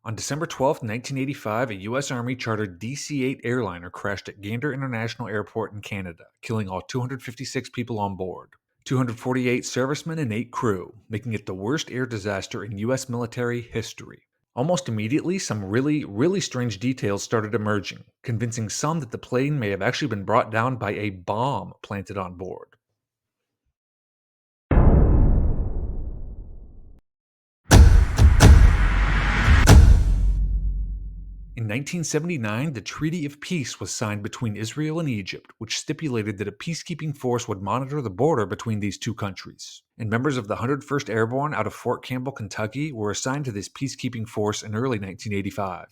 On December 12, 1985, a U.S. Army chartered DC-8 airliner crashed at Gander International Airport in Canada, killing all 256 people on board. 248 servicemen and 8 crew, making it the worst air disaster in U.S. military history. Almost immediately, some really strange details started emerging, convincing some that the plane may have actually been brought down by a bomb planted on board. In 1979, the Treaty of Peace was signed between Israel and Egypt, which stipulated that a peacekeeping force would monitor the border between these two countries. And members of the 101st Airborne out of Fort Campbell, Kentucky, were assigned to this peacekeeping force in early 1985.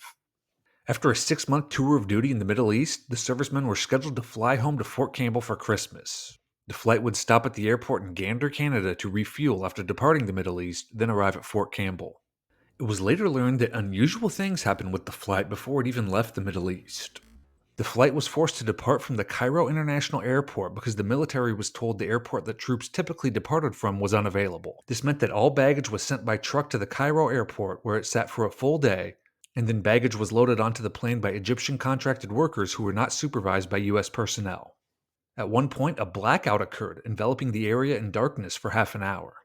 After a 6-month tour of duty in the Middle East, the servicemen were scheduled to fly home to Fort Campbell for Christmas. The flight would stop at the airport in Gander, Canada to refuel after departing the Middle East, then arrive at Fort Campbell. It was later learned that unusual things happened with the flight before it even left the Middle East. The flight was forced to depart from the Cairo International Airport because the military was told the airport that troops typically departed from was unavailable. This meant that all baggage was sent by truck to the Cairo airport, where it sat for a full day, and then baggage was loaded onto the plane by Egyptian contracted workers who were not supervised by U.S. personnel. At one point, a blackout occurred, enveloping the area in darkness for half an hour.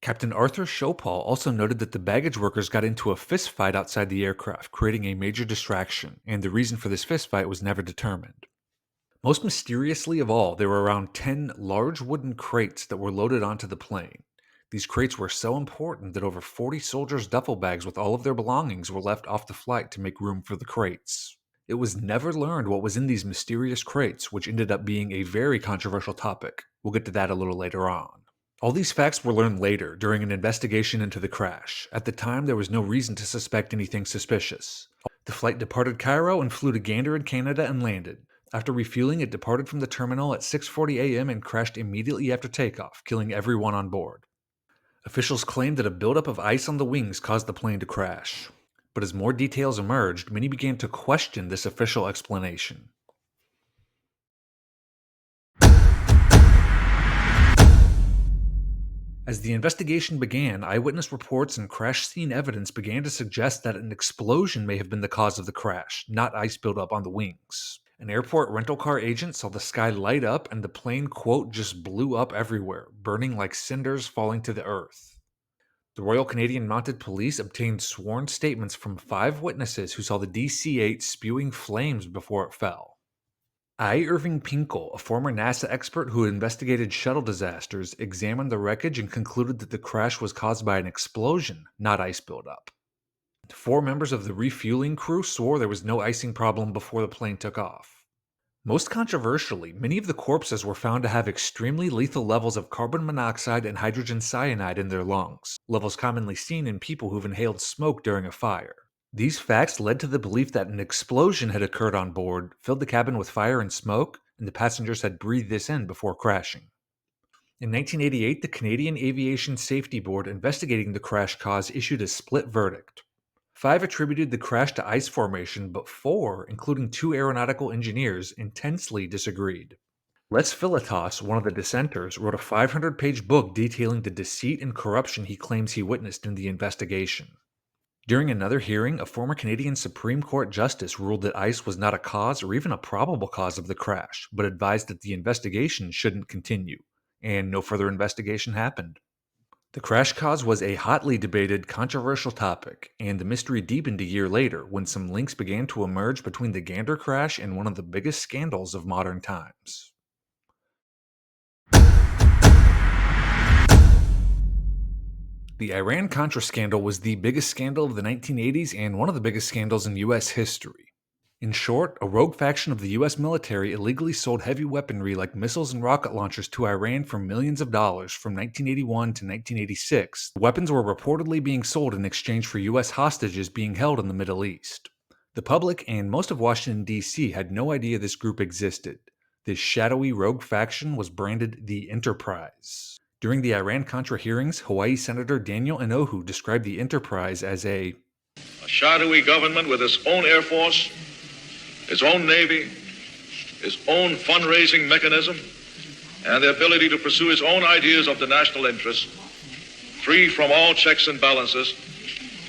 Captain Arthur Chopal also noted that the baggage workers got into a fistfight outside the aircraft, creating a major distraction, and the reason for this fistfight was never determined. Most mysteriously of all, there were around 10 large wooden crates that were loaded onto the plane. These crates were so important that over 40 soldiers' duffel bags with all of their belongings were left off the flight to make room for the crates. It was never learned what was in these mysterious crates, which ended up being a very controversial topic. We'll get to that a little later on. All these facts were learned later, during an investigation into the crash. At the time, there was no reason to suspect anything suspicious. The flight departed Cairo and flew to Gander in Canada and landed. After refueling, it departed from the terminal at 6:40 a.m. and crashed immediately after takeoff, killing everyone on board. Officials claimed that a buildup of ice on the wings caused the plane to crash. But as more details emerged, many began to question this official explanation. As the investigation began, eyewitness reports and crash scene evidence began to suggest that an explosion may have been the cause of the crash, not ice buildup on the wings. An airport rental car agent saw the sky light up and the plane, quote, just blew up everywhere, burning like cinders falling to the earth. The Royal Canadian Mounted Police obtained sworn statements from 5 witnesses who saw the DC-8 spewing flames before it fell. I. Irving Pinkel, a former NASA expert who investigated shuttle disasters, examined the wreckage and concluded that the crash was caused by an explosion, not ice buildup. 4 members of the refueling crew swore there was no icing problem before the plane took off. Most controversially, many of the corpses were found to have extremely lethal levels of carbon monoxide and hydrogen cyanide in their lungs, levels commonly seen in people who've inhaled smoke during a fire. These facts led to the belief that an explosion had occurred on board, filled the cabin with fire and smoke, and the passengers had breathed this in before crashing. In 1988, the Canadian Aviation Safety Board investigating the crash cause issued a split verdict. 5 attributed the crash to ice formation, but 4, including 2 aeronautical engineers, intensely disagreed. Les Filitas, one of the dissenters, wrote a 500-page book detailing the deceit and corruption he claims he witnessed in the investigation. During another hearing, a former Canadian Supreme Court justice ruled that ice was not a cause or even a probable cause of the crash, but advised that the investigation shouldn't continue, and no further investigation happened. The crash cause was a hotly debated, controversial topic, and the mystery deepened a year later when some links began to emerge between the Gander crash and one of the biggest scandals of modern times. The Iran Contra scandal was the biggest scandal of the 1980s and one of the biggest scandals in U.S. history. In short, a rogue faction of the U.S. military illegally sold heavy weaponry like missiles and rocket launchers to Iran for millions of dollars from 1981 to 1986. The weapons were reportedly being sold in exchange for U.S. hostages being held in the Middle East. The public and most of Washington, D.C. had no idea this group existed. This shadowy rogue faction was branded the Enterprise. During the Iran-Contra hearings, Hawaii Senator Daniel Inouye described the Enterprise as a shadowy government with its own Air Force, its own Navy, its own fundraising mechanism, and the ability to pursue its own ideas of the national interest, free from all checks and balances,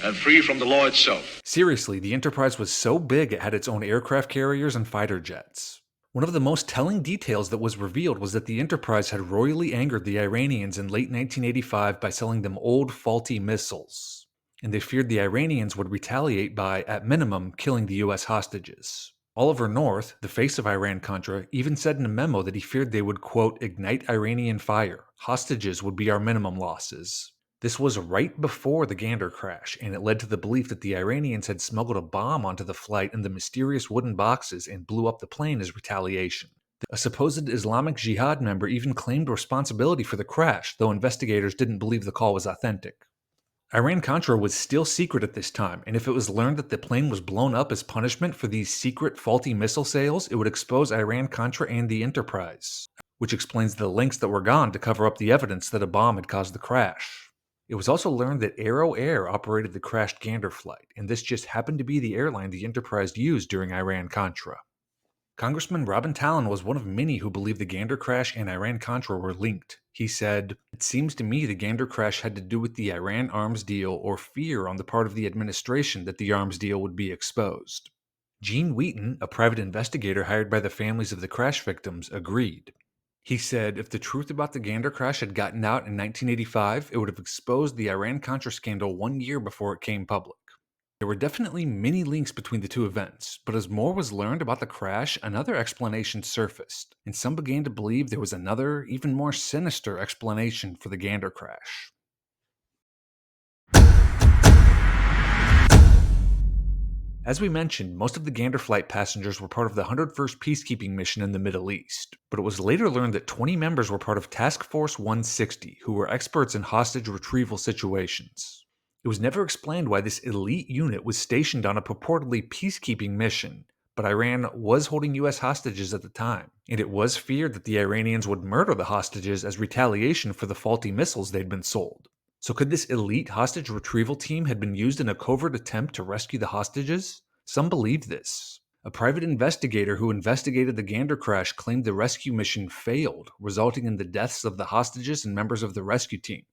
and free from the law itself. Seriously, the Enterprise was so big it had its own aircraft carriers and fighter jets. One of the most telling details that was revealed was that the Enterprise had royally angered the Iranians in late 1985 by selling them old, faulty missiles. And they feared the Iranians would retaliate by, at minimum, killing the US hostages. Oliver North, the face of Iran Contra, even said in a memo that he feared they would, quote, ignite Iranian fire. Hostages would be our minimum losses. This was right before the Gander crash, and it led to the belief that the Iranians had smuggled a bomb onto the flight in the mysterious wooden boxes and blew up the plane as retaliation. A supposed Islamic Jihad member even claimed responsibility for the crash, though investigators didn't believe the call was authentic. Iran Contra was still secret at this time, and if it was learned that the plane was blown up as punishment for these secret faulty missile sales, it would expose Iran Contra and the Enterprise, which explains the lengths that were gone to cover up the evidence that a bomb had caused the crash. It was also learned that Aero Air operated the crashed Gander flight, and this just happened to be the airline the Enterprise used during Iran Contra. Congressman Robin Talon was one of many who believed the Gander crash and Iran Contra were linked. He said, "It seems to me the Gander crash had to do with the Iran arms deal or fear on the part of the administration that the arms deal would be exposed." Gene Wheaton, a private investigator hired by the families of the crash victims, agreed. He said if the truth about the Gander crash had gotten out in 1985, it would have exposed the Iran Contra scandal 1 year before it came public. There were definitely many links between the two events, but as more was learned about the crash, another explanation surfaced, and some began to believe there was another, even more sinister explanation for the Gander crash. As we mentioned, most of the Gander flight passengers were part of the 101st Peacekeeping Mission in the Middle East, but it was later learned that 20 members were part of Task Force 160, who were experts in hostage retrieval situations. It was never explained why this elite unit was stationed on a purportedly peacekeeping mission, but Iran was holding US hostages at the time, and it was feared that the Iranians would murder the hostages as retaliation for the faulty missiles they'd been sold. So could this elite hostage retrieval team have been used in a covert attempt to rescue the hostages? Some believe this. A private investigator who investigated the Gander crash claimed the rescue mission failed, resulting in the deaths of the hostages and members of the rescue team.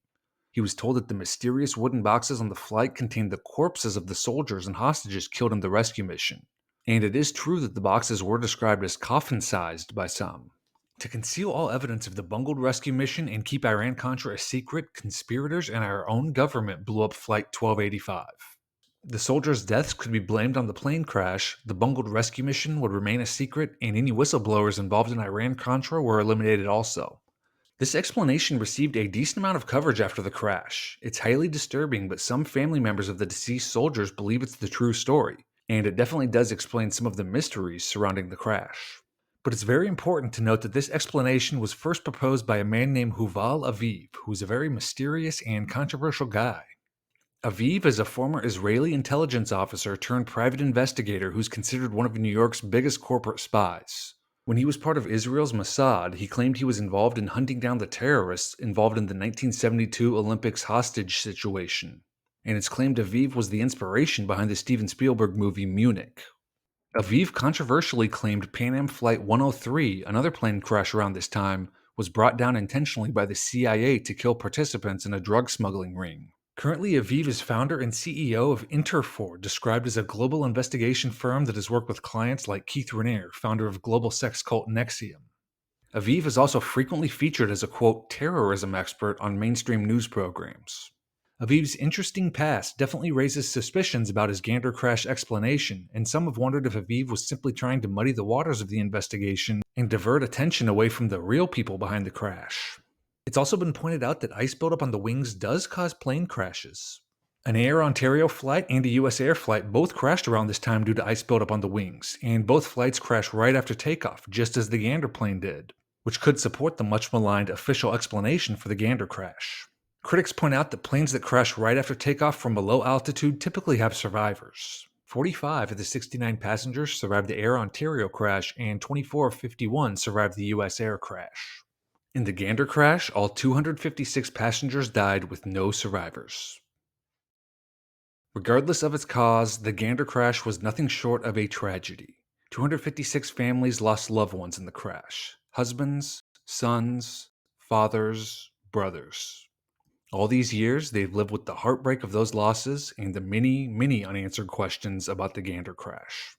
He was told that the mysterious wooden boxes on the flight contained the corpses of the soldiers and hostages killed in the rescue mission. And it is true that the boxes were described as coffin-sized by some. To conceal all evidence of the bungled rescue mission and keep Iran Contra a secret, conspirators and our own government blew up Flight 1285. The soldiers' deaths could be blamed on the plane crash, the bungled rescue mission would remain a secret, and any whistleblowers involved in Iran Contra were eliminated also. This explanation received a decent amount of coverage after the crash. It's highly disturbing, but some family members of the deceased soldiers believe it's the true story, and it definitely does explain some of the mysteries surrounding the crash. But it's very important to note that this explanation was first proposed by a man named Yuval Aviv, who is a very mysterious and controversial guy. Aviv is a former Israeli intelligence officer turned private investigator who's considered one of New York's biggest corporate spies. When he was part of Israel's Mossad, he claimed he was involved in hunting down the terrorists involved in the 1972 Olympics hostage situation, and it's claimed Aviv was the inspiration behind the Steven Spielberg movie Munich. Aviv controversially claimed Pan Am Flight 103, another plane crash around this time, was brought down intentionally by the CIA to kill participants in a drug smuggling ring. Currently, Aviv is founder and CEO of Interfor, described as a global investigation firm that has worked with clients like Keith Raniere, founder of global sex cult Nexium. Aviv is also frequently featured as a, quote, terrorism expert on mainstream news programs. Aviv's interesting past definitely raises suspicions about his Gander crash explanation, and some have wondered if Aviv was simply trying to muddy the waters of the investigation and divert attention away from the real people behind the crash. It's also been pointed out that ice buildup on the wings does cause plane crashes. An Air Ontario flight and a US Air flight both crashed around this time due to ice buildup on the wings, and both flights crashed right after takeoff, just as the Gander plane did, which could support the much maligned official explanation for the Gander crash. Critics point out that planes that crash right after takeoff from a low altitude typically have survivors. 45 of the 69 passengers survived the Air Ontario crash, and 24 of 51 survived the US Air crash. In the Gander crash, all 256 passengers died with no survivors. Regardless of its cause, the Gander crash was nothing short of a tragedy. 256 families lost loved ones in the crash. Husbands, sons, fathers, brothers. All these years, they've lived with the heartbreak of those losses and the many, many unanswered questions about the Gander crash.